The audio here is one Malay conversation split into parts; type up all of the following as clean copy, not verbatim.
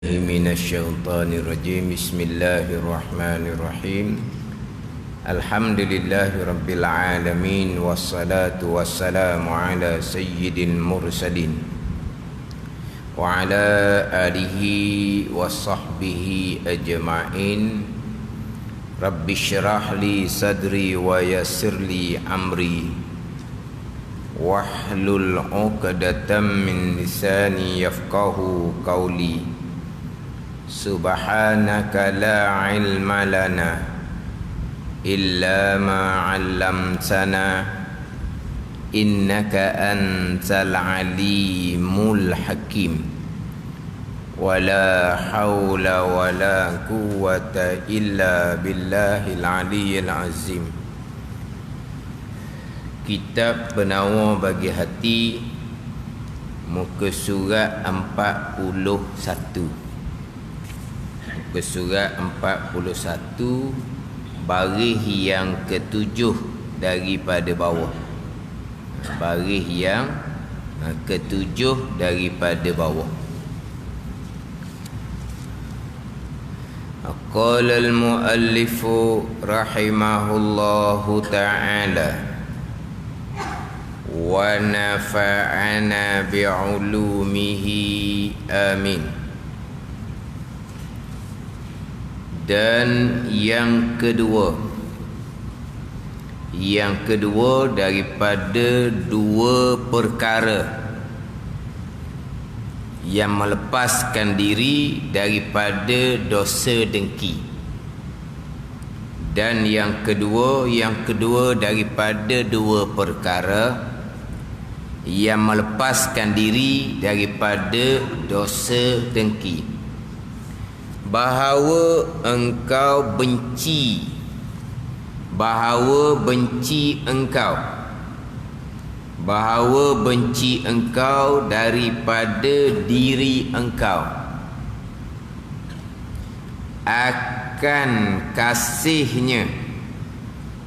Minasyaitanirrajim. Bismillahirrahmanirrahim. Alhamdulillahirabbil alamin wassalatu wassalamu ala sayyidil mursalin wa ala alihi washabbihi ajma'in. Rabbi syrah li sadri wa yassir li amri wahlul 'uqdatam min lisani yafqahu qawli. Subhanaka la ilma lana illa ma 'allamtana innaka antal alimul hakim. Wala haula wala quwwata illa billahil aliyyil azim. Kitab Penawar Bagi Hati, muka surat 41. Muka surat 41, baris yang ketujuh daripada bawah. Baris yang ketujuh daripada bawah. Qala al-muallifu rahimahullahu ta'ala wa nafa'ana bi'ulumihi amin. Dan yang kedua daripada dua perkara yang melepaskan diri daripada dosa dengki. Dan yang kedua daripada dua perkara yang melepaskan diri daripada dosa dengki. Bahawa engkau benci engkau daripada diri engkau akan kasihnya,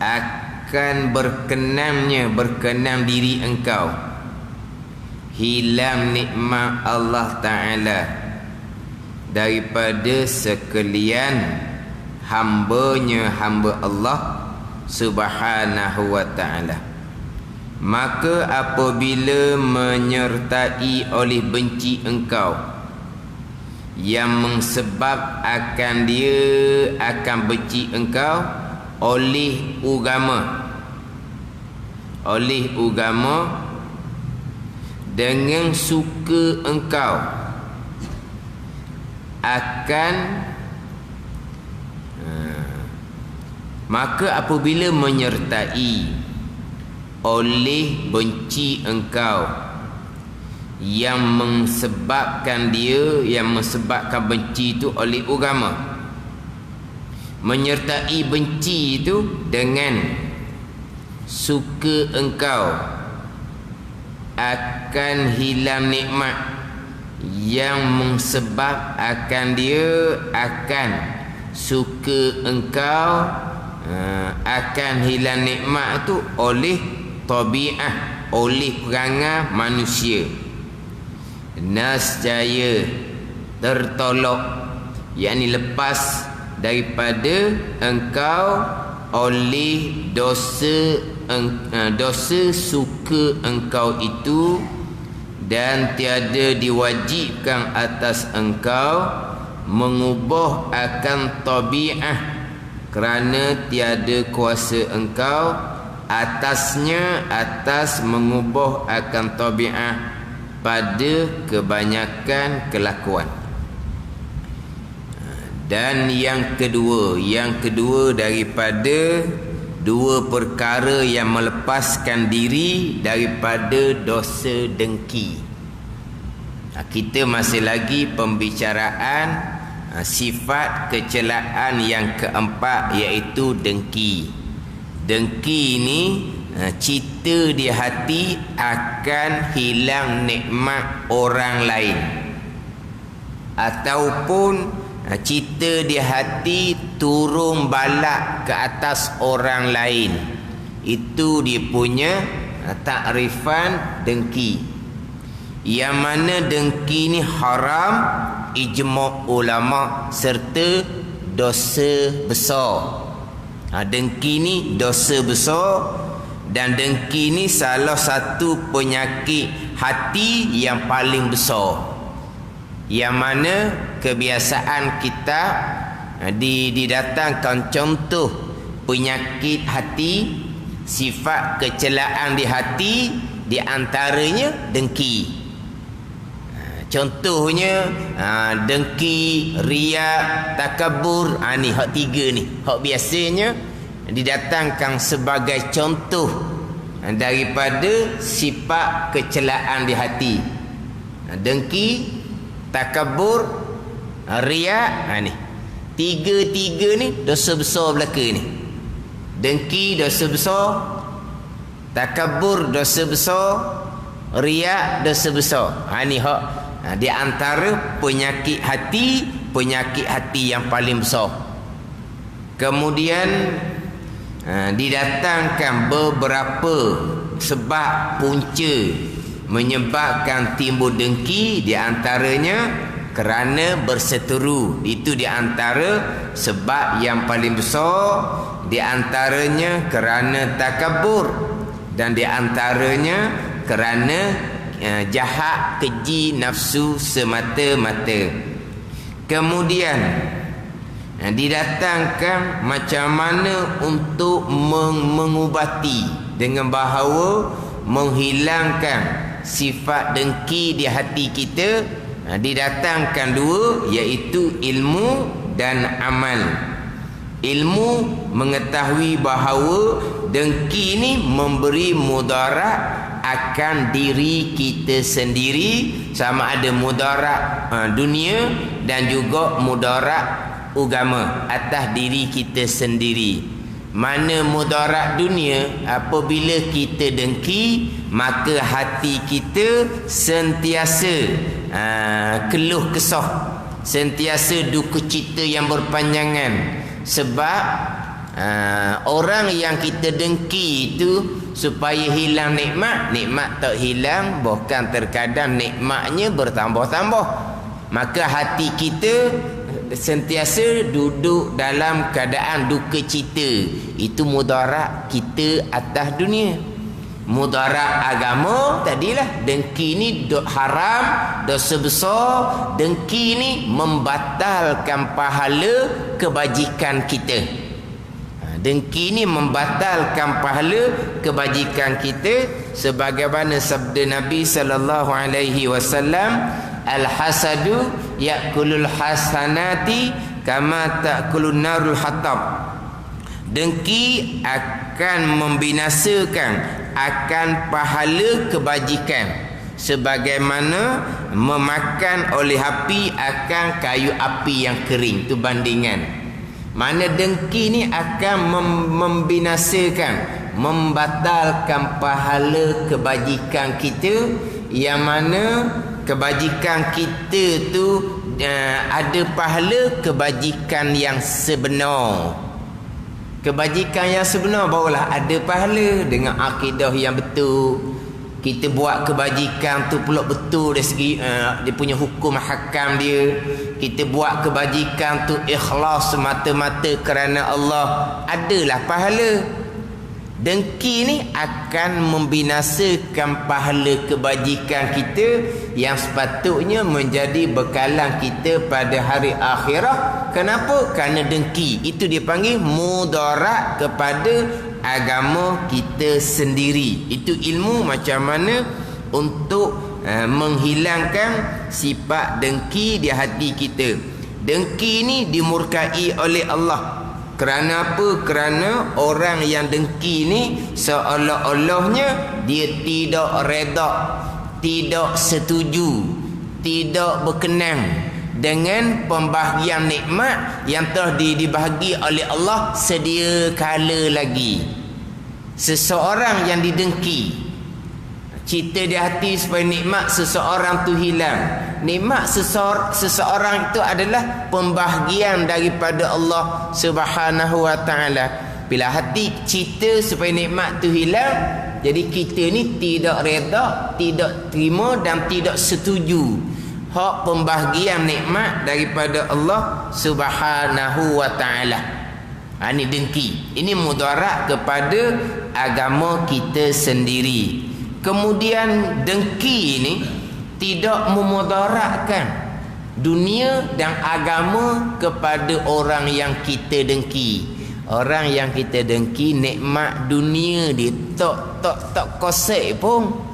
akan berkenan diri engkau hilang nikmat Allah Ta'ala daripada sekalian hamba Allah Subhanahu wa ta'ala. Maka apabila menyertai oleh benci engkau yang menyebab akan dia akan benci engkau oleh agama dengan suka engkau maka apabila menyertai oleh benci engkau yang menyebabkan benci itu oleh agama, menyertai benci itu dengan suka engkau akan hilang nikmat yang menyebab akan dia akan suka engkau akan hilang nikmat itu oleh tabiat, oleh perangai manusia. Nascaya tertolak, yakni lepas daripada engkau oleh dosa suka engkau itu, dan tiada diwajibkan atas engkau mengubah akan tabiat, kerana tiada kuasa engkau atasnya, atas mengubah akan tabiat pada kebanyakan kelakuan. Dan yang kedua daripada dua perkara yang melepaskan diri daripada dosa dengki. Kita masih lagi pembicaraan sifat kecelaan yang keempat, iaitu dengki. Dengki ini cita di hati akan hilang nikmat orang lain, ataupun cita di hati turun balak ke atas orang lain. Itu dia punya takrifan dengki. Yang mana dengki ni haram ijma' ulama serta dosa besar. Dengki ni dosa besar, dan dengki ni salah satu penyakit hati yang paling besar, yang mana kebiasaan kita didatangkan contoh penyakit hati, sifat kecelaan di hati, di antaranya dengki. Contohnya dengki, riak, takabur. Ni hak tiga ni, hak biasanya didatangkan sebagai contoh daripada sifat kecelaan di hati. Dengki, takabur, riak. Ni tiga-tiga ni dosa besar belaka ni. Dengki dosa besar, takabur dosa besar, riak dosa besar. Ni hak di antara penyakit hati yang paling besar. Kemudian didatangkan beberapa sebab punca menyebabkan timbul dengki, di antaranya kerana berseteru. Itu di antara sebab yang paling besar. Di antaranya kerana takabur, dan di antaranya kerana jahat, keji, nafsu semata-mata. Kemudian didatangkan macam mana untuk mengubati, dengan bahawa menghilangkan sifat dengki di hati kita. Didatangkan dua, iaitu ilmu dan amal. Ilmu mengetahui bahawa dengki ini memberi mudarat akan diri kita sendiri, sama ada mudarat dunia dan juga mudarat agama atas diri kita sendiri. Mana mudarat dunia? Apabila kita dengki, maka hati kita sentiasa keluh kesah, sentiasa duka cita yang berpanjangan. Sebab orang yang kita dengki itu, supaya hilang nikmat tak hilang, bahkan terkadang nikmatnya bertambah-tambah. Maka hati kita sentiasa duduk dalam keadaan duka cita. Itu mudarat kita atas dunia. Mudarat agama tadilah, dengki ni haram, dosa besar. Dengki ni membatalkan pahala kebajikan kita. Dengki ni membatalkan pahala kebajikan kita, sebagaimana sabda Nabi sallallahu alaihi wasallam, al-hasadu yakulul hasanati kama takulun narul hatab. Dengki akan membinasakan akan pahala kebajikan, sebagaimana memakan oleh api akan kayu api yang kering. Itu bandingan. Mana dengki ni akan membinasakan, membatalkan pahala kebajikan kita, yang mana kebajikan kita tu ada pahala kebajikan yang sebenar. Kebajikan yang sebenar barulah ada pahala, dengan akidah yang betul. Kita buat kebajikan tu pula betul dari segi dia punya hukum hakam dia. Kita buat kebajikan tu ikhlas semata-mata kerana Allah, adalah pahala. Dengki ni akan membinasakan pahala kebajikan kita, yang sepatutnya menjadi bekalan kita pada hari akhirat. Kenapa? Kerana dengki itu dipanggil mudarat kepada agama kita sendiri. Itu ilmu macam mana untuk menghilangkan sifat dengki di hati kita. Dengki ni dimurkai oleh Allah. Kerana apa? Kerana orang yang dengki ni seolah-olahnya dia tidak reda, tidak setuju, tidak berkenan dengan pembahagian nikmat yang telah dibahagi oleh Allah sedia kala lagi. Seseorang yang didengki, cita di hati supaya nikmat seseorang tu hilang. Nikmat seseorang itu adalah pembahagian daripada Allah Subhanahu wa taala. Bila hati cita supaya nikmat tu hilang, jadi kita ni tidak reda, tidak terima dan tidak setuju. hak pembahagian nikmat daripada Allah Subhanahu wa taala. Ini dengki. Ini mudarat kepada agama kita sendiri. Kemudian dengki ini tidak memudaratkan dunia dan agama kepada orang yang kita dengki. Orang yang kita dengki nikmat dunia dia tak kosek pun.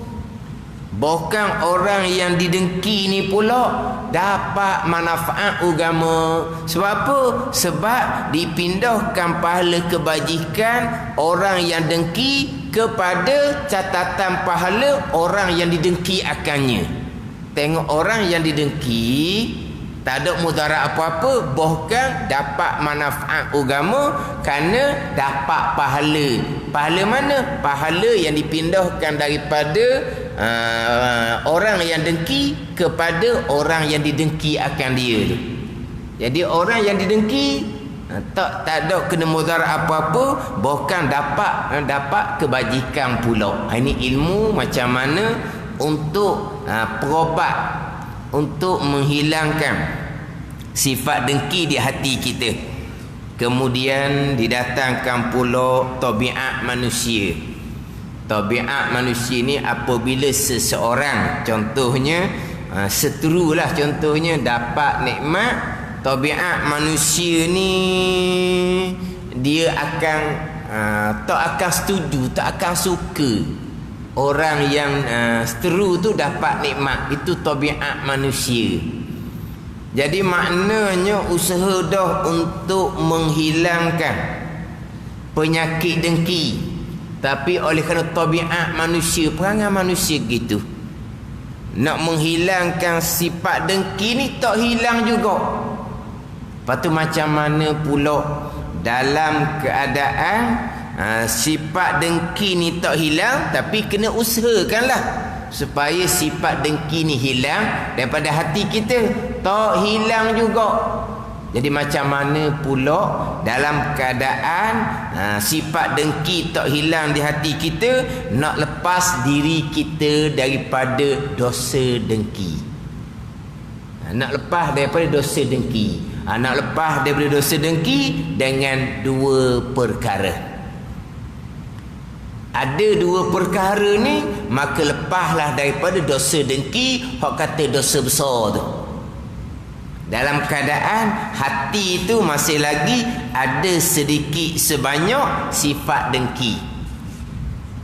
Bukan orang yang didengki ni pula dapat manfaat agama. Sebab apa? Sebab dipindahkan pahala kebajikan orang yang dengki kepada catatan pahala orang yang didengki akannya. Tengok orang yang didengki tak ada mudarat apa-apa, bahkan dapat manfaat agama kerana dapat pahala. Pahala mana? Pahala yang dipindahkan daripada orang yang dengki kepada orang yang didengki akan dia tu. Jadi orang yang didengki tak ada kena mudarat apa-apa, bahkan dapat kebajikan pula. Ini ilmu macam mana untuk perobat, untuk menghilangkan sifat dengki di hati kita. Kemudian didatangkan pula tabiat manusia. Tabiat manusia ni apabila seseorang, contohnya seterulah contohnya dapat nikmat, tabiat manusia ni dia akan tak akan setuju, tak akan suka orang yang seteru tu dapat nikmat. Itu tabiat manusia. Jadi maknanya usaha dah untuk menghilangkan penyakit dengki, tapi oleh kerana tabiat manusia, perangai manusia gitu, nak menghilangkan sifat dengki ni tak hilang juga. Lepas tu macam mana pula dalam keadaan sifat dengki ni tak hilang, tapi kena usahakanlah supaya sifat dengki ni hilang daripada hati kita. Tak hilang juga. Jadi macam mana pula dalam keadaan sifat dengki tak hilang di hati kita, nak lepas diri kita daripada dosa dengki. Nak lepas daripada dosa dengki. Nak lepas daripada dosa dengki dengan dua perkara. Ada dua perkara ni, maka lepaslah daripada dosa dengki, hak kata dosa besar tu. Dalam keadaan hati itu masih lagi ada sedikit sebanyak sifat dengki.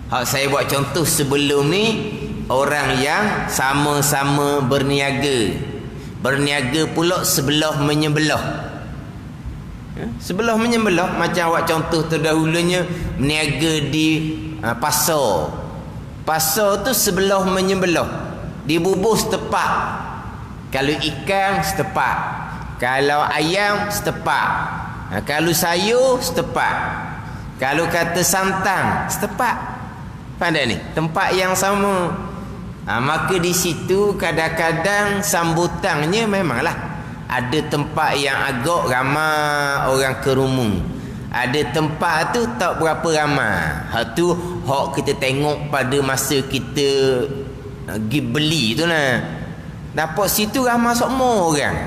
Hak saya buat contoh sebelum ni, orang yang sama-sama berniaga. Berniaga pula sebelah menyebelah. Sebelah menyebelah, macam awak contoh terdahulunya berniaga di pasar. Pasar tu sebelah menyebelah, dibubuh setepak. Kalau ikan setepak, kalau ayam setepak, kalau sayur setepak, kalau kata santan setepak. Pandai ni tempat yang sama. Maka di situ kadang-kadang sambutannya memanglah ada tempat yang agak ramai orang kerumun, ada tempat tu tak berapa ramai. Hak tu hak kita tengok pada masa kita pergi beli tu lah. Dapat situ ramai semua orang.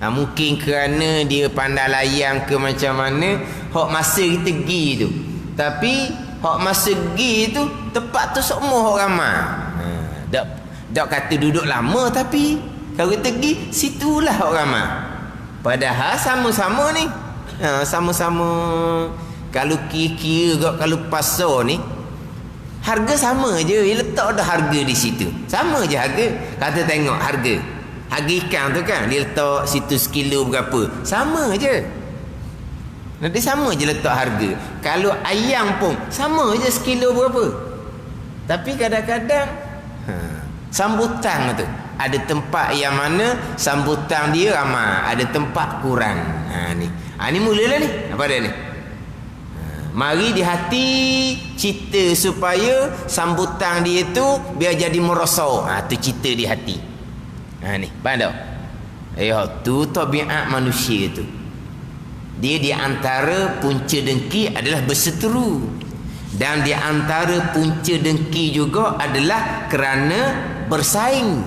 Mungkin kerana dia pandai layan ke macam mana, hak masa kita pergi tu. Tapi hak masa pergi tu tempat tu semua orang ramai. Tak kata duduk lama, tapi kalau kita pergi situlah orang ramai. Padahal sama-sama ni. Sama-sama. Kalau kira-kira kalau pasar ni, harga sama je. Dia letak dah harga di situ. Sama je harga. Kata tengok harga. Harga ikan tu kan, dia letak situ sekilo berapa. Sama je. Nanti sama je letak harga. Kalau ayam pun sama je sekilo berapa. Tapi kadang-kadang sambutan tu, ada tempat yang mana sambutan dia ramai, ada tempat kurang. Ni mulalah ni. Apa dia ni? Mari di hati cita supaya sambutan dia tu biar jadi merosot. Tu cita di hati. Ni, faham tak? Tu tabiat manusia tu. Dia di antara punca dengki adalah berseteru. Dan di antara punca dengki juga adalah kerana bersaing.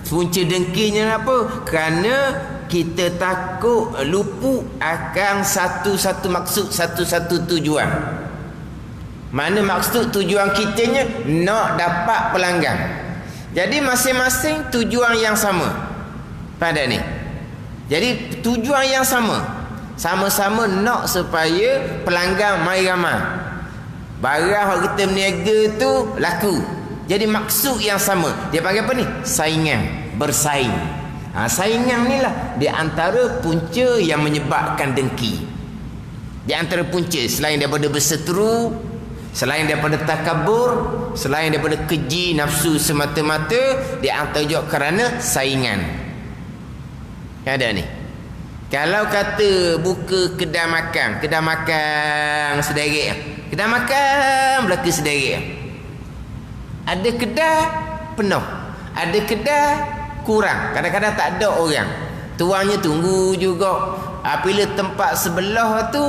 Punca dengkinya apa? Kerana kita takut lupa akan satu-satu maksud, satu-satu tujuan. Mana maksud tujuan kitanya? Nak dapat pelanggan. Jadi masing-masing tujuan yang sama pada ni. Jadi tujuan yang sama. Sama-sama nak supaya pelanggan mai ramai. Barang yang kita berniaga tu laku. Jadi maksud yang sama. Dia panggil apa ni? Saingan. Bersaing. Saingan ni lah di antara punca yang menyebabkan dengki. Di antara punca selain daripada berseteru, selain daripada takabur, selain daripada keji nafsu semata-mata, di antara juga kerana saingan. Ada ni. Kalau kata buka kedai makan sederek. Kedai makan belaka sederek. Ada kedai penuh, ada kedai kurang. Kadang-kadang tak ada orang. Tuannya tunggu juga. Apabila tempat sebelah tu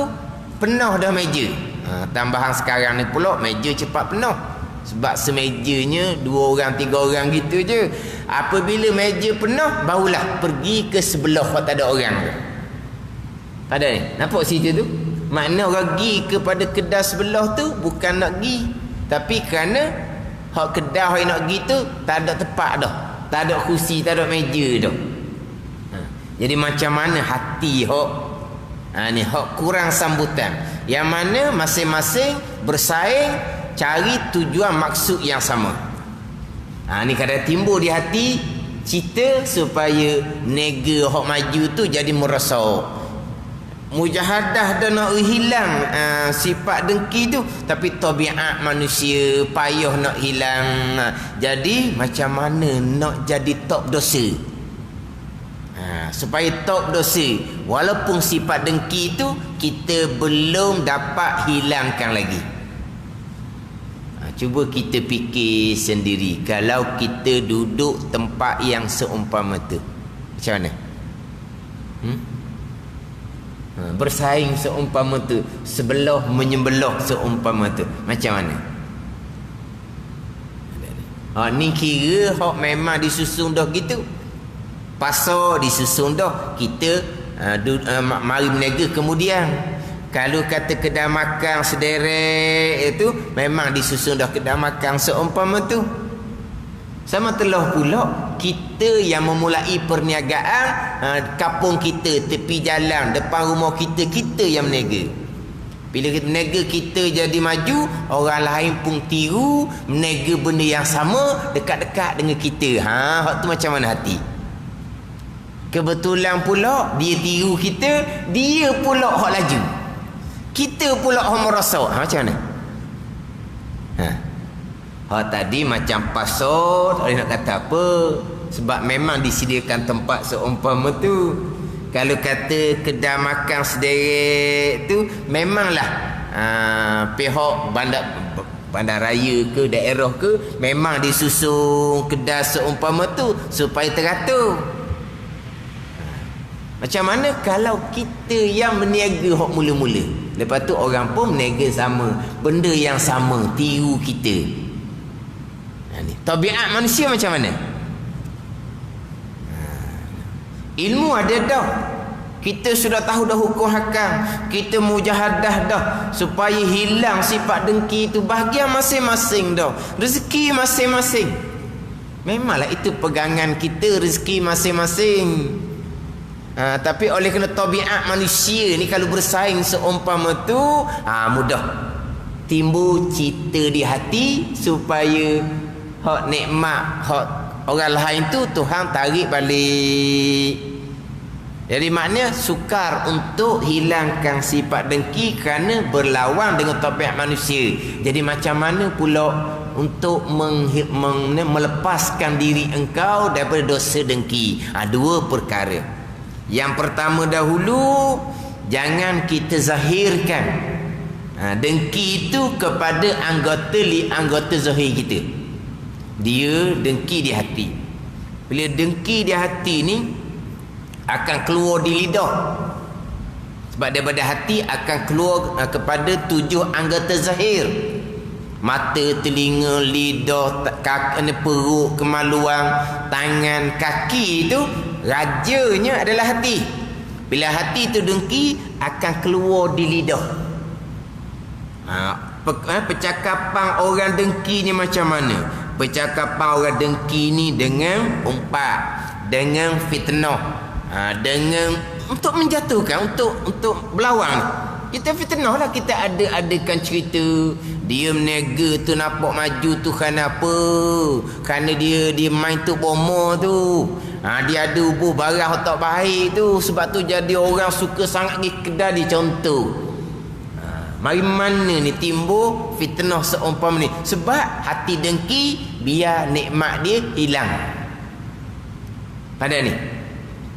penuh dah meja. Tambahan sekarang ni pula meja cepat penuh. Sebab semejanya 2 orang 3 orang gitu je. Apabila meja penuh, barulah pergi ke sebelah kalau tak ada orang tu. Ada ni? Nampak cerita tu? Makna orang pergi kepada kedai sebelah tu bukan nak pergi, tapi kerana hak kedai yang nak pergi tu tak ada tempat dah. Tak ada kursi, tak ada meja dah. Jadi macam mana hati hak ni hak kurang sambutan. Yang mana masing-masing bersaing cari tujuan maksud yang sama. Ni kadang timbul di hati cita supaya nega hak maju tu jadi merosot. Mujahadah dah nak hilang sifat dengki tu, tapi tabiat manusia payah nak hilang. Jadi macam mana nak jadi top dosa? Supaya top dosa, walaupun sifat dengki tu kita belum dapat hilangkan lagi. Cuba kita fikir sendiri, kalau kita duduk tempat yang seumpama tu, macam mana? Bersaing seumpama tu, sebelah menyembelah seumpama tu, macam mana? Ni kira hak memang disusun dah gitu. Pasar disusun dah, kita mari berniaga kemudian. Kalau kata kedai makan sederek itu memang disusun dah kedai makan seumpama tu. Sama telah pula kita yang memulai perniagaan, kampung kita, tepi jalan, depan rumah kita, kita yang berniaga. Bila kita berniaga, kita jadi maju, orang lain pun tiru berniaga benda yang sama dekat-dekat dengan kita. Hak tu macam mana hati? Kebetulan pula dia tiru kita, dia pula hak laju, kita pula hak merosot. Macam mana? Tadi macam pasar, tak boleh nak kata apa, sebab memang disediakan tempat seumpama tu. Kalau kata kedai makan sederek tu, memanglah pihak bandar raya ke daerah ke memang disusun kedai seumpama tu supaya teratur. Macam mana kalau kita yang berniaga hak mula-mula, lepas tu orang pun berniaga sama, benda yang sama, tiru kita. Tabiat manusia macam mana? Ilmu ada dah, kita sudah tahu dah hukum hakam, kita mujahadah dah supaya hilang sifat dengki itu. Bahagian masing-masing dah, rezeki masing-masing. Memanglah itu pegangan kita, rezeki masing-masing. Tapi oleh kerana tabiat manusia ni kalau bersaing seumpama tu, mudah timbul cita di hati supaya hak nikmat hak orang lain tu Tuhan tarik balik. Jadi maknanya sukar untuk hilangkan sifat dengki kerana berlawan dengan tabiat manusia. Jadi macam mana pula untuk melepaskan diri engkau daripada dosa dengki? Dua perkara. Yang pertama dahulu, jangan kita zahirkan dengki itu kepada anggota zahir kita. Dia dengki di hati. Bila dengki di hati ni akan keluar di lidah. Sebab daripada hati akan keluar kepada 7 anggota zahir. Mata, telinga, lidah, kaki, perut, kemaluan, tangan, kaki itu rajanya adalah hati. Bila hati itu dengki, akan keluar di lidah. Percakapan orang dengki ni macam mana? Percakapan orang dengki ni dengan umpat, dengan fitnah, dengan untuk menjatuhkan, untuk berlawan. Kita fitnah lah, kita adakan cerita dia menega tu nampak maju tu kerana apa? Kerana dia main tu bomo tu. Dia ada ubuh barang tak baik tu, sebab tu jadi orang suka sangat pergi kedai dia contoh. Mari mana ni timbul fitnah seumpama ni? Sebab hati dengki biar nikmat dia hilang. Pada ni.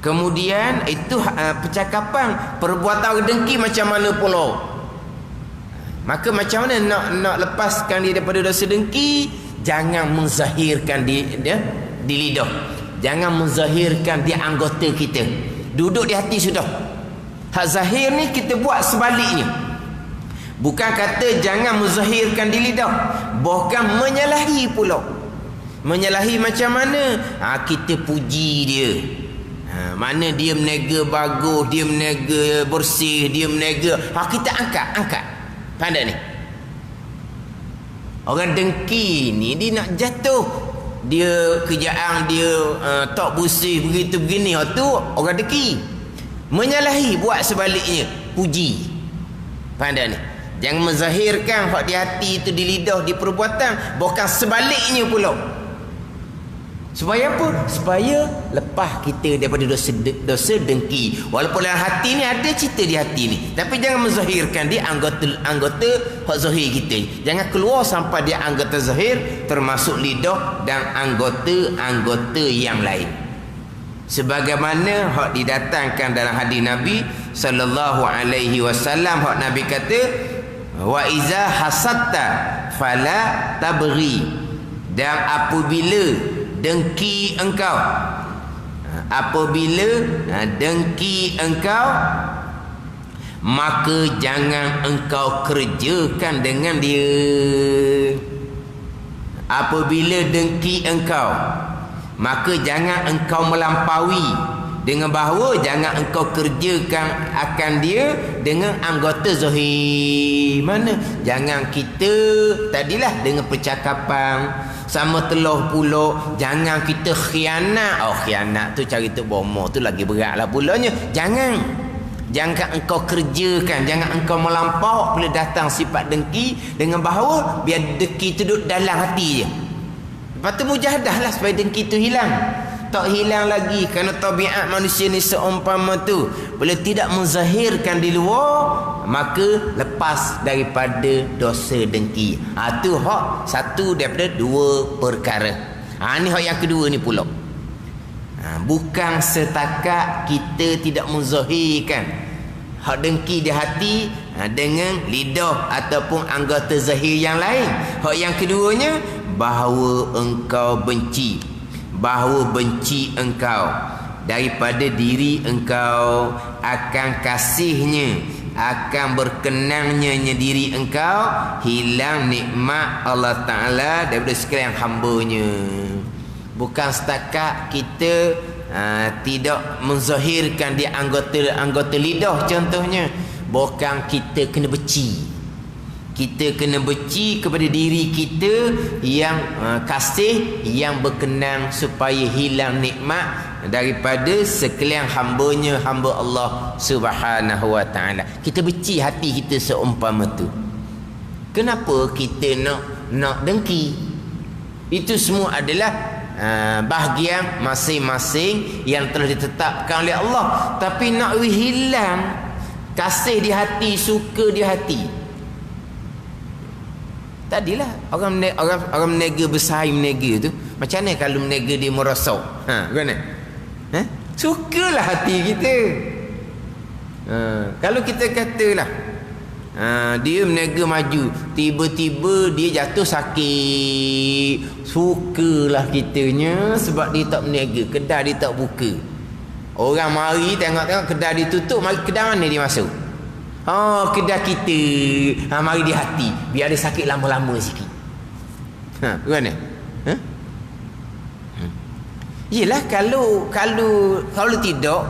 Kemudian itu percakapan, perbuatan orang dengki macam mana pula? Maka macam mana nak lepaskan dia daripada dosa dengki? Jangan menzahirkan dia di lidah. Jangan menzahirkan di anggota kita. Duduk di hati sudah. Hak zahir ni kita buat sebaliknya. Bukan kata jangan menzahirkan di lidah, bahkan menyalahi pula. Menyalahi macam mana? Kita puji dia. Mana dia menega bagus, dia menega bersih, dia menega, kita angkat. Pandai ni. Orang dengki ni dia nak jatuh. Dia kerjaan dia tak bersih begitu begini, tu orang dengki. Menyalahi buat sebaliknya, puji. Pandai ni. Jangan menzahirkan hak di hati itu, di lidah, di perbuatan, bukan sebaliknya pula. Supaya apa? Supaya lepas kita daripada dosa dengki. Walaupun dalam hati ni ada cerita di hati ni, tapi jangan menzahirkan di anggota hak zahir kita. Jangan keluar sampai di anggota zahir, termasuk lidah dan anggota yang lain. Sebagaimana hak didatangkan dalam hadis Nabi sallallahu alaihi wasallam, hak Nabi kata, wa iza hasatta fala tabghi. Dan apabila dengki engkau, maka jangan engkau kerjakan dengan dia. Apabila dengki engkau, maka jangan engkau melampaui. Dengan bahawa jangan engkau kerjakan akan dia dengan anggota zahir. Mana? Jangan kita tadilah dengan percakapan sama telah pula, jangan kita khianat. Khianat tu cari tu bomo tu lagi berat lah pulanya. Jangan engkau kerjakan, jangan engkau melampau bila datang sifat dengki, dengan bahawa biar dengki tu duduk dalam hati je. Lepas tu mujahadah lah supaya dengki tu hilang. Tak hilang lagi, kerana tabiat manusia ni seumpama tu, bila tidak menzahirkan di luar, maka lepas daripada dosa dengki. Tu hak satu daripada dua perkara. Ni hak yang kedua ni pula. Bukan setakat kita tidak menzahirkan hak dengki di hati dengan lidah ataupun anggota zahir yang lain. Hak yang keduanya, bahawa engkau benci, bahawa benci engkau daripada diri engkau, akan kasihnya, akan berkenangnya diri engkau hilang nikmat Allah Ta'ala daripada sekalian hambanya. Bukan setakat kita tidak menzahirkan di anggota lidah contohnya, bukan kita kena benci. Kita kena benci kepada diri kita yang kasih, yang berkenan supaya hilang nikmat daripada sekalian hambanya, hamba Allah Subhanahu wa Ta'ala. Kita benci hati kita seumpama tu. Kenapa kita nak dengki? Itu semua adalah bahagian masing-masing yang telah ditetapkan oleh Allah. Tapi nak hilang kasih di hati, suka di hati. Tadilah orang menega bersaing menega tu, macam mana kalau menega dia merosot? Bagaimana? Sukalah hati kita. Kalau kita katalah dia menega maju, tiba-tiba dia jatuh sakit, sukalah kitanya sebab dia tak menega, kedai dia tak buka. Orang mari tengok-tengok kedai dia tutup, mari kedai mana dia masuk? Kedai kita. Mari di hati, biar dia sakit lama-lama sikit. Gimana? Ha? Yelah kalau tidak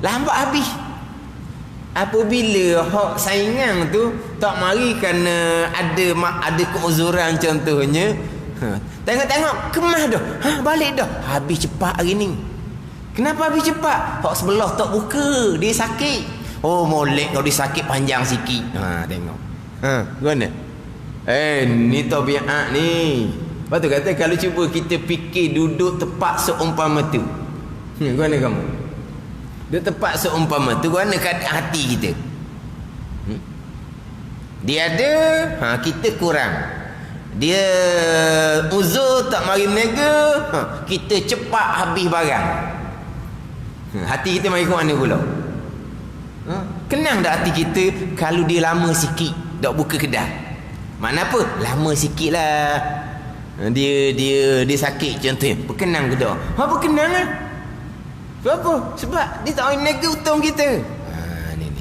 lambat habis. Apabila hak saingan tu tak mari kerana ada keuzuran contohnya, tengok kemas dah, balik dah, habis cepat hari ni. Kenapa habis cepat? Hak sebelah tak buka, dia sakit. Oh, molek kalau dia sakit panjang sikit. Tengok. Gimana? Ni tabiat ni. Lepas tu kata kalau cuba kita fikir duduk tepat seumpama tu. Gimana kamu? Duduk tepat seumpama tu, gimana keadaan hati kita? Dia ada, kita kurang. Dia uzur tak mari meniaga, kita cepat habis barang. Hati kita mari ke mana pula? Kenang tak hati kita kalau dia lama sikit tak buka kedai? Mana apa? Lama sikit lah. Dia sakit contohnya. Berkenang ke tak? Berkenang lah. Kenapa? Sebab dia tak mahu nega hutang kita. Ni.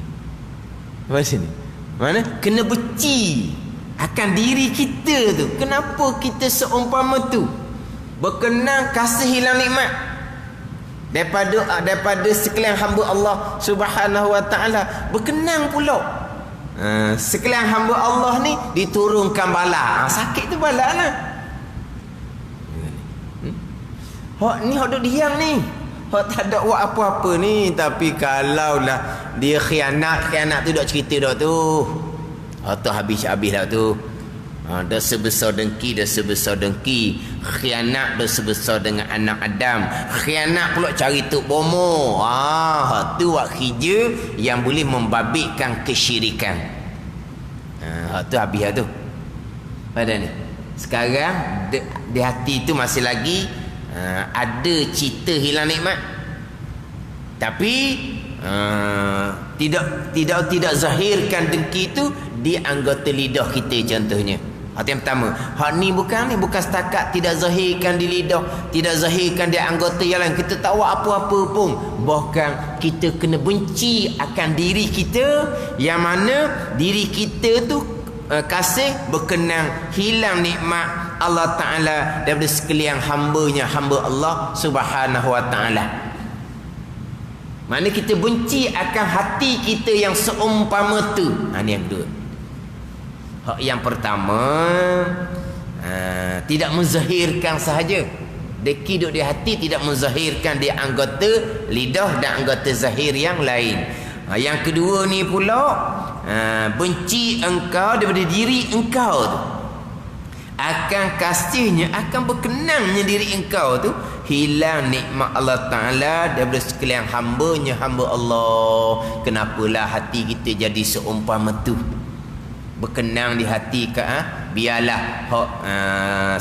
Apa sini? Mana? Kena benci akan diri kita tu. Kenapa kita seumpama tu? Berkenang kasih hilang nikmat. Daripada sekalian hamba Allah Subhanahu wa ta'ala berkenang pula. Sekalian hamba Allah ni diturunkan bala. Sakit tu bala lah. Ni hak duk diam ni. Hak tak ada buat apa-apa ni. Tapi kalaulah dia khianat tu dak cerita dak tu. Tu habis-habis dak tu. Dah sebesar dengki. Khianat dah sebesar dengan anak Adam. Khianat pula cari tuk bomo. Tu buat kerja yang boleh membabitkan kesyirikan. Tu habis tu. Pada ni. Sekarang di hati tu masih lagi ada cita hilang nikmat. Tapi tidak zahirkan dengki tu di anggota lidah kita contohnya. Hati yang pertama, hak ni bukan setakat tidak zahirkan di lidah, tidak zahirkan di anggota yang lain. Kita tak buat apa-apa pun, bahkan kita kena benci akan diri kita, yang mana diri kita tu kasih berkenang hilang nikmat Allah Ta'ala daripada sekalian hambanya, hamba Allah Subhanahu wa Ta'ala. Mana kita benci akan hati kita yang seumpama tu. Ni yang kedua. Hak yang pertama, tidak menzahirkan sahaja. Deki duduk di hati, tidak menzahirkan di anggota lidah dan anggota zahir yang lain. Yang kedua ni pula, benci engkau daripada diri engkau tu. Akan kasihnya, akan berkenangnya diri engkau tu hilang nikmat Allah Ta'ala daripada sekalian hambanya, hamba Allah. Kenapalah hati kita jadi seumpama tu? Berkenang di hati biarlah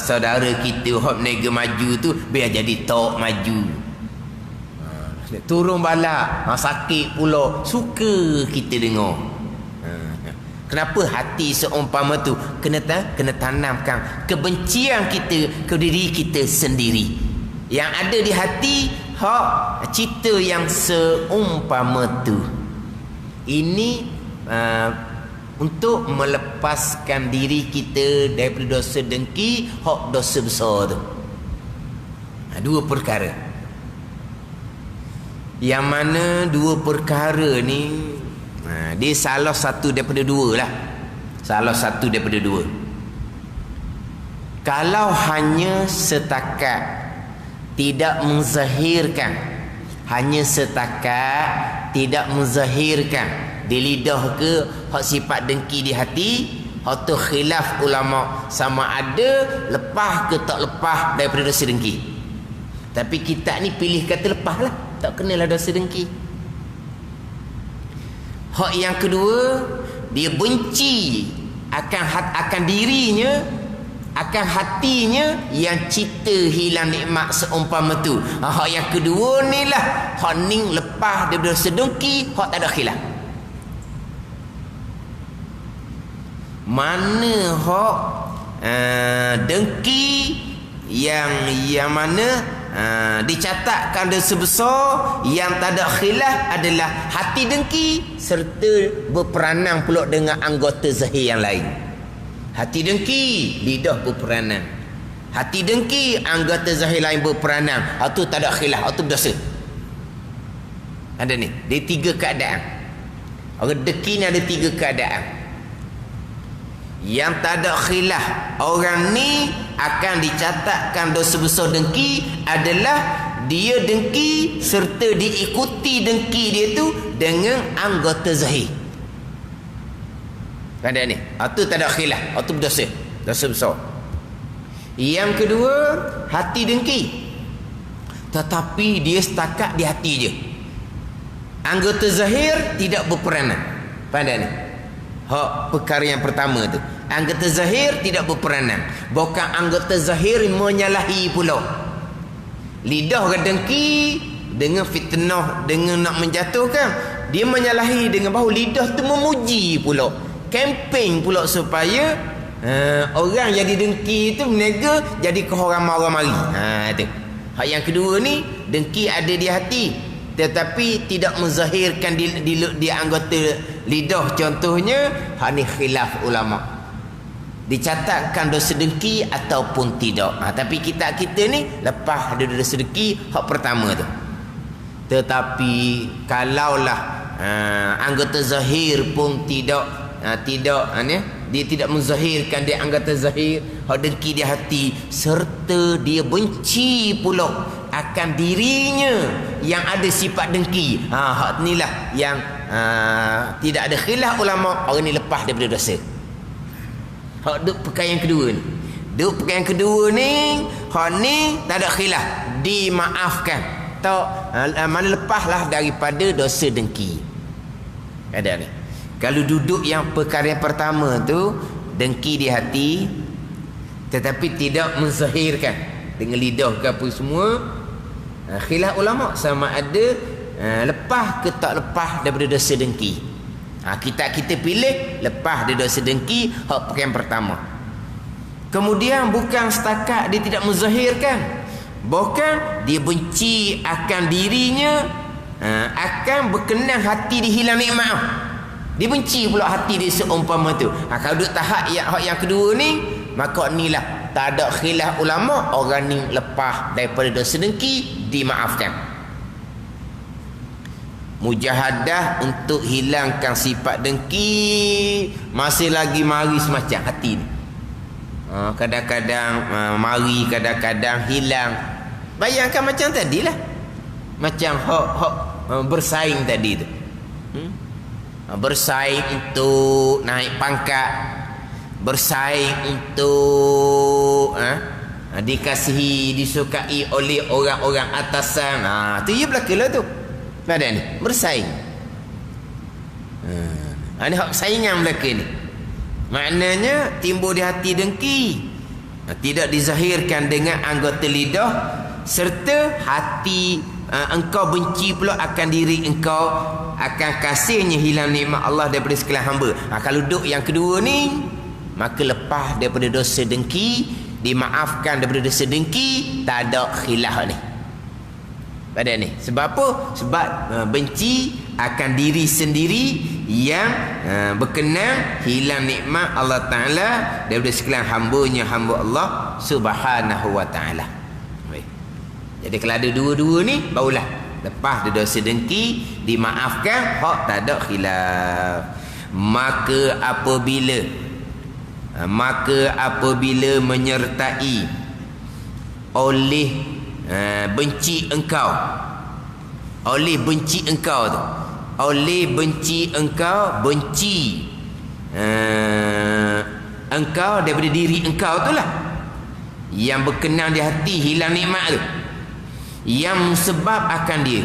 saudara kita hok nega maju tu biar jadi tok maju. Turun bala, sakit pula, suka kita dengar. Kenapa hati seumpama tu? Kena tanamkan kebencian kita ke diri kita sendiri. Yang ada di hati hak cita yang seumpama tu. Ini untuk melepaskan diri kita daripada dosa dengki, hak dosa besar tu. Dua perkara. Yang mana dua perkara ni, dia salah satu daripada dua lah. Salah satu daripada dua. Kalau hanya setakat tidak menzahirkan, hanya setakat tidak menzahirkan di lidah ke hak sifat dengki di hati, hak tu khilaf ulama sama ada lepas ke tak lepas daripada dosa dengki. Tapi kita ni pilih kata lepas lah, tak kenalah dosa dengki. Hak yang kedua, dia benci akan dirinya, akan hatinya yang cita hilang nikmat seumpama tu. Hak yang kedua ni lah, hak ni lepas daripada dosa dengki, hak tak ada khilaf. Mana hak dengki yang mana dicatatkan dosa besar, yang tak ada khilaf adalah hati dengki serta berperanan pula dengan anggota zahir yang lain. Hati dengki, lidah berperanan. Hati dengki, anggota zahir lain berperanan. Itu tak ada khilaf, itu berdosa. Ada ni, dia 3 keadaan. Orang dengki ni ada 3 keadaan. Yang tak ada khilaf, orang ni akan dicatatkan dosa besar dengki adalah dia dengki serta diikuti dengki dia tu dengan anggota zahir. Ada ni, itu tak ada khilaf, itu berdosa, dosa besar. Yang kedua, hati dengki, tetapi dia setakat di hati je. Anggota zahir tidak berperanan. Pandai ni, perkara yang pertama tu, anggota zahir tidak berperanan. Bukan anggota zahir menyalahi pula. Lidah orang dengki dengan fitnah, dengan nak menjatuhkan, dia menyalahi dengan bahu lidah tu memuji pula, kempen pula supaya orang yang didengki tu menega jadi kehoraman mari. Tu. Hak yang kedua ni, dengki ada di hati tetapi tidak menzahirkan di anggota lidah. Contohnya, hak ni khilaf ulama. Dicatatkan dosa dengki ataupun tidak. Tapi kita ni lepas ada dosa dengki hak pertama tu. Tetapi kalaulah anggota zahir pun tidak dia tidak menzahirkan dia anggota zahir, hak dengki di hati, serta dia benci pula akan dirinya yang ada sifat dengki. Hak inilah yang tidak ada khilaf ulama, orang ni lepas daripada dosa. Hak duk perkara yang kedua ni. Duk perkara yang kedua ni, hak ni tak ada khilaf, dimaafkan. Tak mana lepaslah daripada dosa dengki. Ada ni. Kalau duduk yang perkara yang pertama tu, dengki di hati tetapi tidak menzahirkan dengan lidah ke apa semua, khilaf ulama sama ada lepas ke tak lepas daripada dosa dengki. Kita pilih lepas dari dosa dengki, hak perkara yang pertama. Kemudian bukan setakat dia tidak menzahirkan, bahkan dia benci akan dirinya, akan berkenan hati dihilang nikmat. Dia benci pula hati dia seumpama tu. Kalau duduk tahap yang kedua ni, maka inilah tak ada khilaf ulama, orang ni lepas daripada dosa dengki, dimaafkan. Mujahadah untuk hilangkan sifat dengki masih lagi mari semacam hati ni. Kadang-kadang mari, kadang-kadang hilang. Bayangkan macam tadilah, macam hak bersaing tadi tu. Bersaing untuk naik pangkat, bersaing untuk dikasihi, disukai oleh orang-orang atasan. Tu ia berlakulah tu. Ada ni bersaing. Ini hak saingan berlaku ni. Maknanya timbul di hati dengki, tidak dizahirkan dengan anggota lidah, serta hati engkau benci pula akan diri engkau, akan kasihnya hilang nikmat Allah daripada sekalian hamba. Kalau duduk yang kedua ni, maka lepas daripada dosa dengki, dimaafkan daripada dosa dengki, tak ada khilaf ni. Pada ni. Sebab apa? Sebab benci akan diri sendiri yang berkenan hilang nikmat Allah Ta'ala daripada sekalian hambanya, hamba Allah Subhanahu wa Ta'ala. Jadi kalau ada dua-dua ni, barulah lepas dia dosa dengki, dimaafkan, hak tak ada khilaf. Maka apabila menyertai oleh benci engkau, oleh benci engkau tu, oleh benci engkau, benci engkau daripada diri engkau tu lah, yang berkenan di hati hilang nikmat tu, yang sebab akan dia,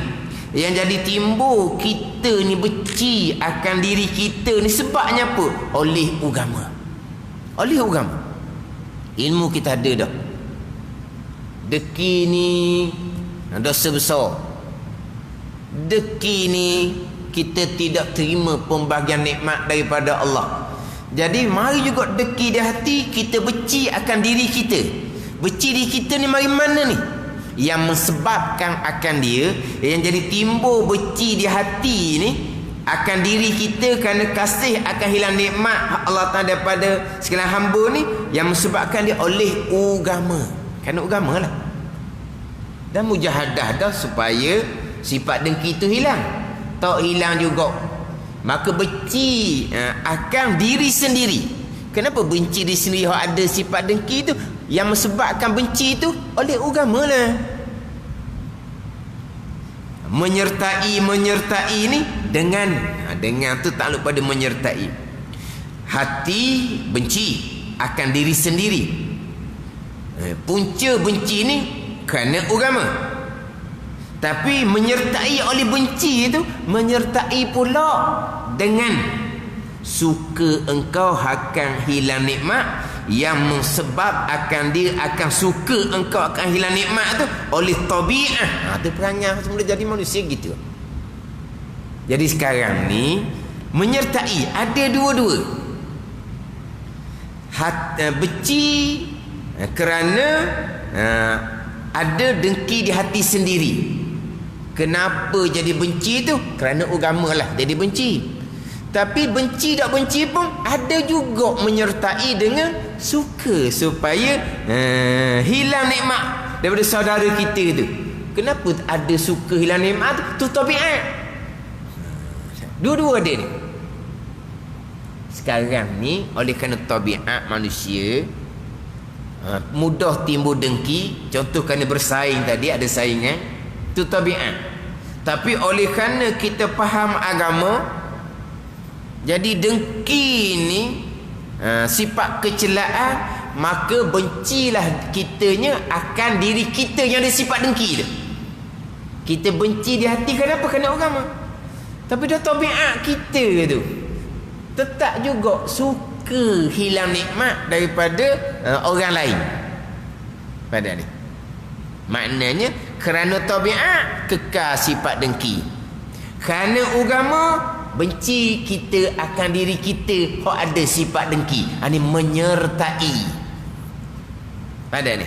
yang jadi timbul kita ni benci akan diri kita ni, sebabnya apa? Oleh agama. Oleh agama. Ilmu kita ada dah. Deki ni dosa besar. Deki ni kita tidak terima pembahagian nikmat daripada Allah. Jadi mari juga deki di hati kita benci akan diri kita. Benci diri kita ni mari mana ni? Yang mensebabkan akan dia, yang jadi timbul benci di hati ni akan diri kita kerana kasih akan hilang nikmat Allah Ta'ala daripada sekalian hamba ni, yang mensebabkan dia oleh agama. Kerana agama lah. Dan mujahadah dah supaya sifat dengki itu hilang. Tak hilang juga, maka benci akan diri sendiri. Kenapa benci diri sendiri? Ada sifat dengki itu, yang menyebabkan benci itu oleh agama lah. Menyertai ni dengan tu takluk pada menyertai. Hati benci akan diri sendiri. Punca benci ni kerana agama. Tapi menyertai oleh benci itu, menyertai pula dengan suka engkau akan hilang nikmat, yang sebab akan dia akan suka engkau akan hilang nikmat tu oleh tabiat. Itu perangai semula jadi manusia gitu. Jadi sekarang ni menyertai ada dua-dua. Benci kerana ada dengki di hati sendiri. Kenapa jadi benci tu? Kerana agama lah jadi benci. Tapi benci tak benci pun ada juga menyertai dengan suka supaya hilang nikmat daripada saudara kita tu. Kenapa ada suka hilang nikmat tu? Tu tabiat. Dua-dua ada ni. Sekarang ni oleh kerana tabiat manusia mudah timbul dengki. Contoh kerana bersaing tadi, ada saingan, itu tabiat. Tapi oleh kerana kita faham agama, jadi dengki ni sifat kecelaan, maka bencilah kitanya akan diri kita yang ada sifat dengki tu. Kita benci di hati kenapa? Kerana agama. Tapi dah tabiat kita tu tetap juga suka hilang nikmat daripada orang lain pada ni. Maknanya kerana tabiat kekal sifat dengki. Kerana agama benci kita akan diri kita hok ada sifat dengki. Ini menyertai pada ni.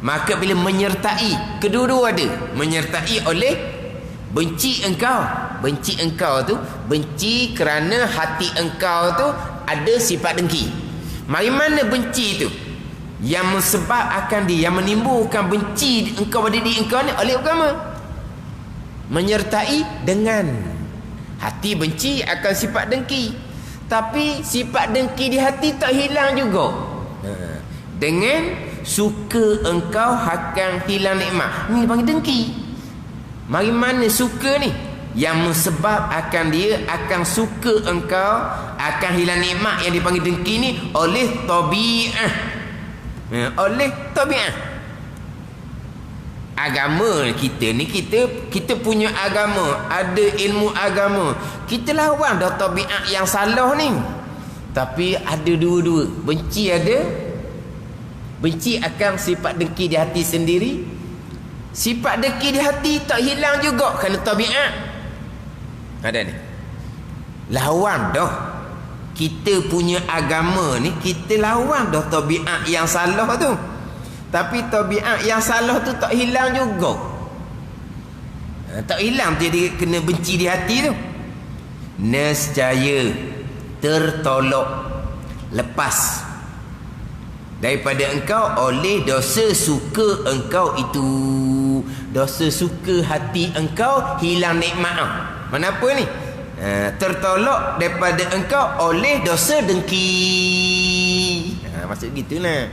Maka bila menyertai, kedua-dua ada. Menyertai oleh benci engkau. Benci engkau tu, benci kerana hati engkau tu ada sifat dengki. Mari mana benci tu? Yang sebab akan dia, yang menimbulkan benci engkau pada diri engkau ni oleh agama. Menyertai dengan hati benci akan sifat dengki. Tapi sifat dengki di hati tak hilang juga. Dengan suka engkau akan hilang nikmat. Ni panggil dengki. Mari mana suka ni? Yang sebab akan dia akan suka engkau akan hilang nikmat yang dipanggil dengki ni oleh tabiat. Oleh tabiat. Agama kita ni, kita punya agama, ada ilmu agama. Kita lawan dah tabiat yang salah ni. Tapi ada dua-dua. Benci ada. Benci akan sifat dengki di hati sendiri. Sifat dengki di hati tak hilang juga kerana tabiat. Ada ni. Lawan dah. Kita punya agama ni, kita lawan dah tabiat yang salah tu. Tapi tabiat yang salah tu tak hilang juga. Tak hilang jadi kena benci di hati tu. Nescaya tertolak, lepas daripada engkau oleh dosa suka engkau itu. Dosa suka hati engkau hilang nikmat. Mana apa ni? Tertolak daripada engkau oleh dosa dengki. Maksud gitulah.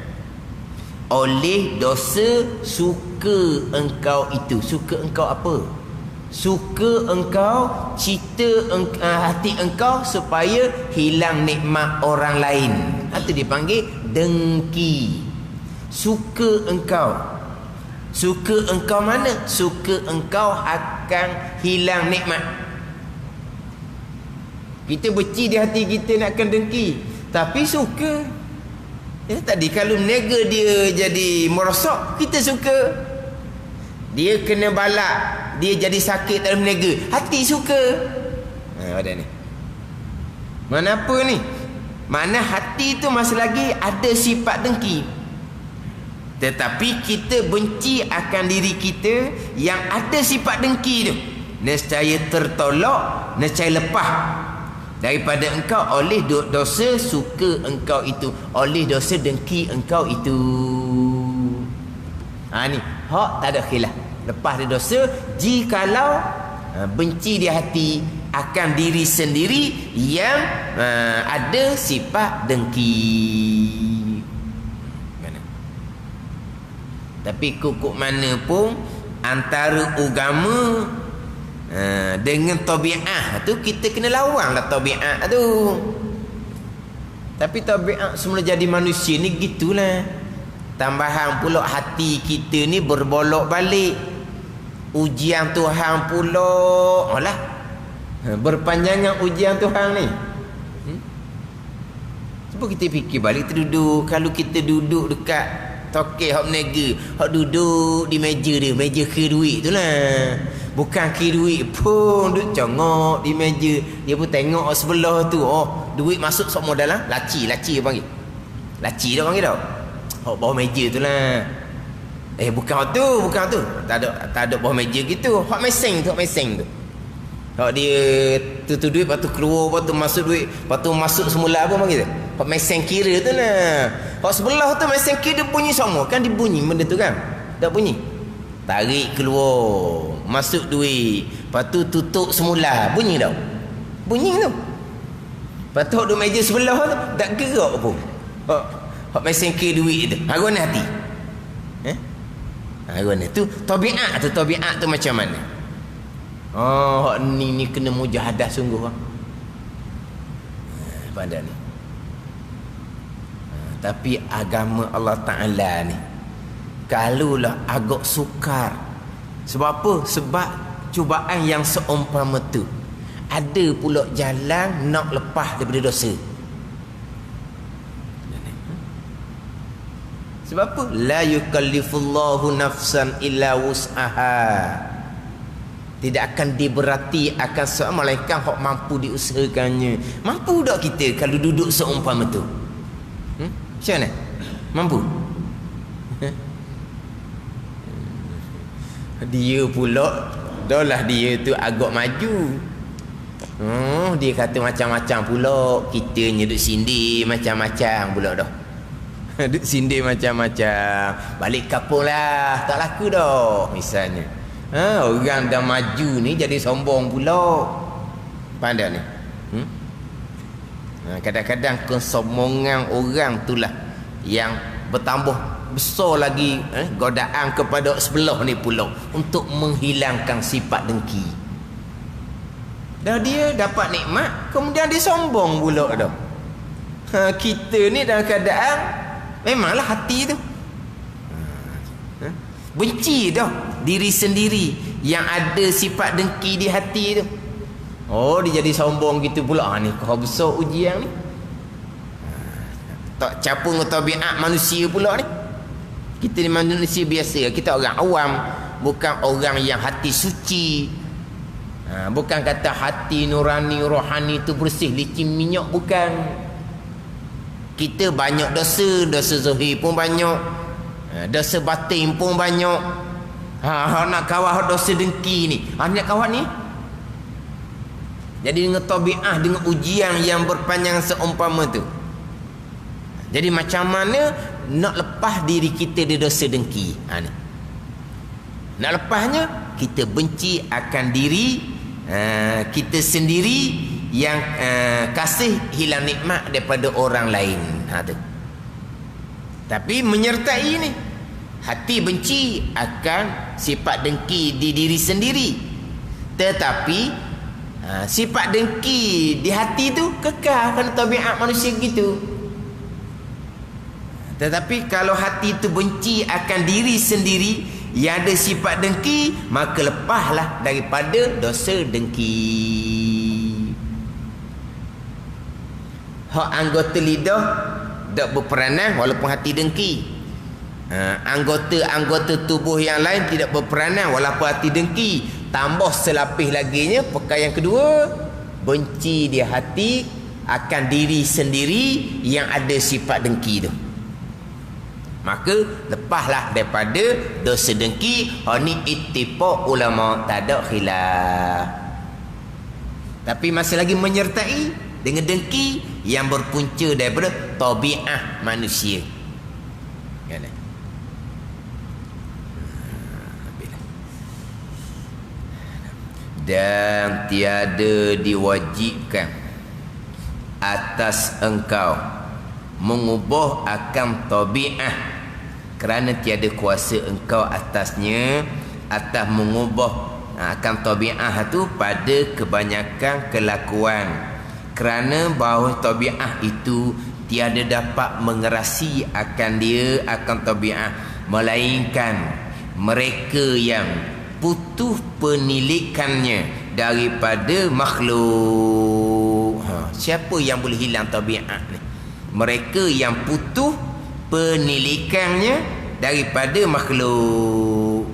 Oleh dosa suka engkau itu. Suka engkau apa? Suka engkau, cita hati engkau supaya hilang nikmat orang lain. Itu dipanggil dengki. Suka engkau. Suka engkau mana? Suka engkau akan hilang nikmat. Kita benci di hati kita nakkan dengki, tapi suka. Tadi kalau menega dia jadi merosak, kita suka. Dia kena balak, dia jadi sakit dalam menega, hati suka. Ada ni. Mana apa ni? Mana hati tu masih lagi ada sifat dengki. Tetapi kita benci akan diri kita yang ada sifat dengki tu. Nescaya tertolak, nescaya lepas daripada engkau oleh dosa suka engkau itu, oleh dosa dengki engkau itu. Ni hak tak ada khilaf. Lepas dia dosa, jikalau benci di hati akan diri sendiri yang ada sifat dengki. Mana? Tapi kukuk mana pun antara agama dengan tabiat tu, kita kena lawan lah tabiat tu. Tapi tabiat semula jadi manusia ni gitulah. Tambahan pula hati kita ni berbolak balik. Ujian Tuhan pula. Alah, berpanjangan ujian Tuhan ni. Cuba kita fikir balik, kita duduk. Kalau kita duduk dekat tokek hak menega, hak duduk di meja dia, meja kira duit tu lah. Bukan kira duit pun, duduk congok di meja. Dia pun tengok sebelah tu, oh duit masuk sok modal lah. Laci dia panggil. Laci dia panggil tau. Hak bawah meja tu lah. Bukan tu. Tak ada bawah meja gitu. Hak meseng tu. Hak dia tu duit, lepas tu keluar, lepas tu masuk duit, lepas tu masuk semula apa panggil tu? Hak meseng kira tu lah. Hak sebelah tu meseng kira dia bunyi sama. Kan dia bunyi benda tu kan? Tak bunyi. Tarik keluar, masuk duit, lepas tu tutup semula. Bunyi tau. Bunyi tu. Lepas tu hak duduk meja sebelah tu tak gerak pun. Hak meseng kira duit tu. Harun hati. Harun tu tabiat tu macam mana? Hak ni kena mujahadah sungguh. Pada ni. Tapi agama Allah Ta'ala ni, kalaulah agak sukar. Sebab apa? Sebab cubaan yang seumpama tu, ada pula jalan nak lepas daripada dosa. Sebab apa? La yukallifullahu nafsan illa wus'aha. Tidak akan diberati akan seorang malaikat hak mampu diusahakannya. Mampu tak kita kalau duduk seumpama tu? Macam mana? Mampu? Dia pula, dah dia tu agak maju. Dia kata macam-macam pula. Kita duduk sindir macam-macam pula dah. Duduk sindir macam-macam. Balik kampung lah, tak laku dah misalnya. Orang dah maju ni jadi sombong pula. Pandai ni. Kadang-kadang kesombongan orang itulah yang bertambah besar lagi godaan kepada sebelah ni pula untuk menghilangkan sifat dengki. Dah dia dapat nikmat, kemudian dia sombong pula dah. Kita ni dalam keadaan memanglah hati tu benci dah diri sendiri yang ada sifat dengki di hati tu. Dia jadi sombong gitu pula. Ni kau besar ujian ni. Tak capung tabiat manusia pula ni. Kita ni manusia biasa. Kita orang awam, bukan orang yang hati suci. Bukan kata hati nurani rohani tu bersih licin minyak, bukan. Kita banyak dosa zahir pun banyak, dosa batin pun banyak. Nak kawal dosa dengki ni, nak kawal ni. Jadi dengan tabiat, dengan ujian yang berpanjang seumpama tu, jadi macam mana nak lepas diri kita dari dosa dengki? Ni. Nak lepasnya, kita benci akan diri kita sendiri yang kasih hilang nikmat daripada orang lain. Tu. Tapi menyertai ni, hati benci akan sifat dengki di diri sendiri. Tetapi sifat dengki di hati tu kekal, kerana tabiat manusia gitu. Tetapi kalau hati tu benci akan diri sendiri yang ada sifat dengki, maka lepaslah daripada dosa dengki. Hak anggota lidah tak berperanan walaupun hati dengki. Anggota-anggota tubuh yang lain tidak berperanan walaupun hati dengki. Tambah selapis laginya, perkara yang kedua, benci di hati akan diri sendiri yang ada sifat dengki tu. Maka lepaslah daripada dosa dengki. Ini ittifaq ulama, tak ada khilaf. Tapi masih lagi menyertai dengan dengki yang berpunca daripada tabiat manusia. dan tiada diwajibkan atas engkau mengubah akan tabiat, kerana tiada kuasa engkau atasnya, atas mengubah akan tabiat tu pada kebanyakan kelakuan, kerana bahawa tabiat itu tiada dapat mengerasi akan dia, akan tabiat, melainkan mereka yang putus penilikannya daripada makhluk. Siapa yang boleh hilang tabiat ni? Mereka yang putus penilikannya daripada makhluk.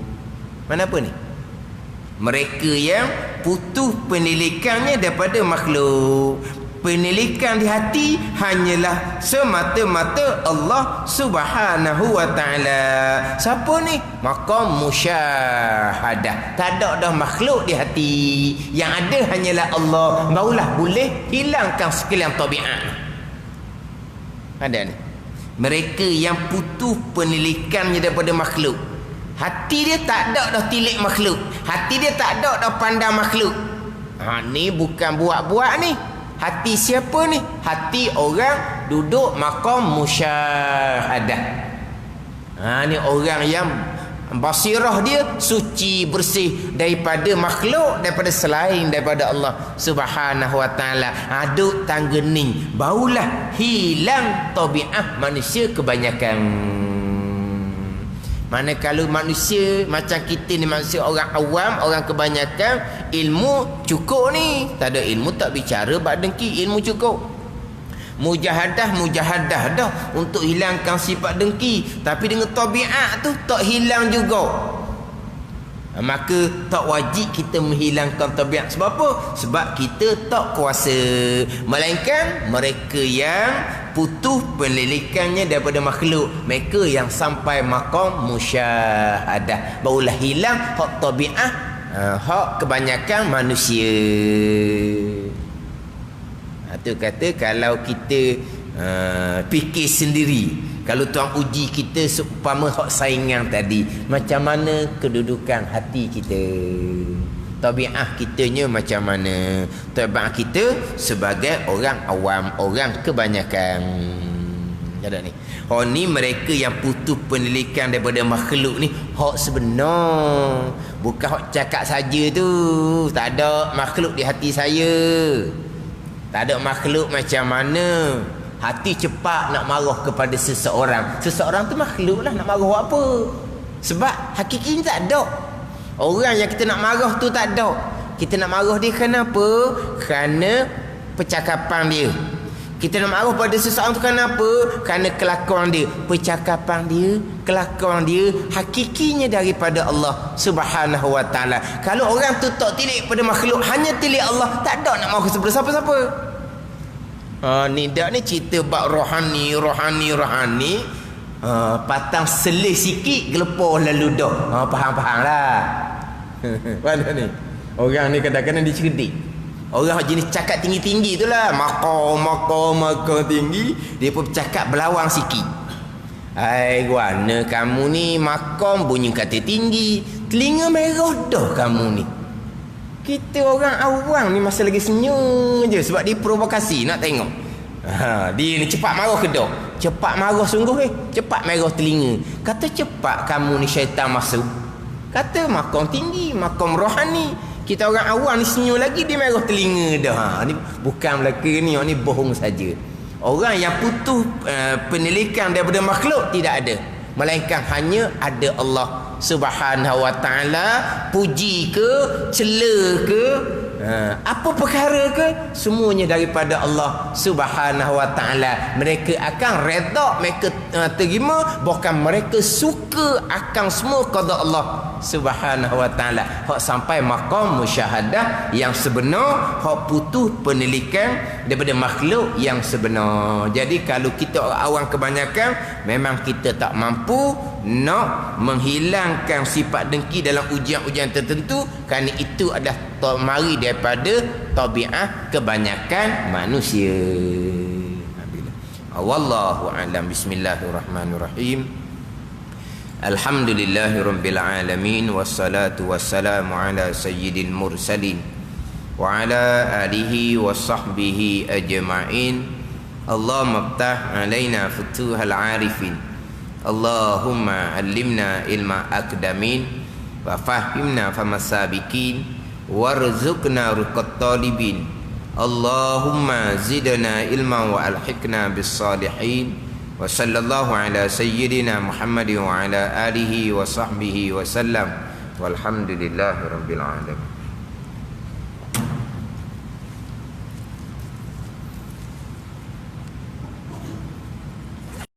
Mana apa ni? Mereka yang putus penilikannya daripada makhluk. Penilikan di hati hanyalah semata-mata Allah Subhanahu wa ta'ala. Siapa ni? Maqam musyahadah. Tak ada dah makhluk di hati. Yang ada hanyalah Allah. Barulah boleh hilangkan sekalian tabiat. Ada ni. Mereka yang putus penilikannya daripada makhluk. Hati dia tak ada dah tilik makhluk. Hati dia tak ada dah pandang makhluk. Ni bukan buat-buat ni. Hati siapa ni? Hati orang duduk maqam musyahadah. Ni orang yang basirah dia suci, bersih daripada makhluk, daripada selain daripada Allah Subhanahu wa ta'ala. Aduk tanggening, barulah hilang tabiat manusia kebanyakan. Mana kalau manusia macam kita ni, manusia orang awam, orang kebanyakan, ilmu cukup ni. Tak ada ilmu tak bicara bab dengki, ilmu cukup. Mujahadah dah untuk hilangkan sifat dengki, tapi dengan tabiat tu tak hilang juga. Maka tak wajib kita menghilangkan tabiat. Sebab apa? Sebab kita tak kuasa. Melainkan mereka yang putus penlilikannya daripada makhluk, mereka yang sampai maqam musyahadah, barulah hilang hak tabiat, hak kebanyakan manusia. Itu kata kalau kita fikir sendiri, kalau Tuhan uji kita seumpama hak saingan tadi, macam mana kedudukan hati kita, tabiat kitanya macam mana, tabiat kita sebagai orang awam, orang kebanyakan. Ada ni. Ni mereka yang putus penilikan daripada makhluk ni, hak sebenar. Bukan hak cakap saja tu. Tak ada makhluk di hati saya. Tak ada makhluk macam mana. Hati cepat nak marah kepada seseorang. Seseorang tu makhluk lah, nak marah buat apa? Sebab hakiki ni tak ada. Orang yang kita nak marah tu tak ada. Kita nak marah dia kenapa? Kerana percakapan dia. Kita nak marah pada seseorang tu kenapa? Kerana kelakuan dia. Percakapan dia, kelakuan dia hakikinya daripada Allah Subhanahu wa ta'ala. Kalau orang tu tak tilik pada makhluk, hanya tilik Allah, tak ada nak marah kepada siapa-siapa. Ni dak ni cerita bab rohani. Patang selih sikit gelepoh lalu dah. Faham lah. Mana ni? Orang ni kadang-kadang dia cerdik. Orang jenis cakap tinggi-tinggi tu lah. Maqam tinggi. Dia pun cakap belawang sikit. Hai guana kamu ni, maqam bunyi kata tinggi, telinga merah dah kamu ni. Kita orang awam ni masa lagi senyum je, sebab dia provokasi nak tengok. Dia ni cepat marah ke dah? Cepat marah sungguh cepat merah telinga. Kata cepat kamu ni syaitan masuk. Kata maqam tinggi, maqam rohani. Kita orang awam ni senyum lagi, dia merah telinga dah. Ni bukan belaka ni, ni bohong saja. Orang yang putus penilikan daripada makhluk tidak ada, melainkan hanya ada Allah Subhanahu wa ta'ala. Puji ke, cela ke, apa perkara ke, semuanya daripada Allah Subhanahu wa ta'ala. Mereka akan redha, mereka terima, bahkan mereka suka akan semua qada Allah Subhanahu wa ta'ala. Hak sampai maqam musyahadah yang sebenar, hak putus penilikan daripada makhluk yang sebenar. Jadi kalau kita orang awam kebanyakan, memang kita tak mampu nak menghilangkan sifat dengki dalam ujian-ujian tertentu, kerana itu adalah mari daripada tabiat kebanyakan manusia. Wallahu a'lam. Bismillahirrahmanirrahim. Alhamdulillahirabbil alamin wassalatu wassalamu ala sayyidil mursalin wa ala alihi wa sahbihi ajma'in. Allahumma iftah alaina futuhal arifin, Allahumma allimna ilma akdamin wa fahimna famasabikin warzuqna ruqat talibin. Allahumma zidna ilma wa alhiqna bis salihin. Wa sallallahu ala sayyidina Muhammadin wa ala alihi wa sahbihi wa sallam. Walhamdulillahi rabbil alamin.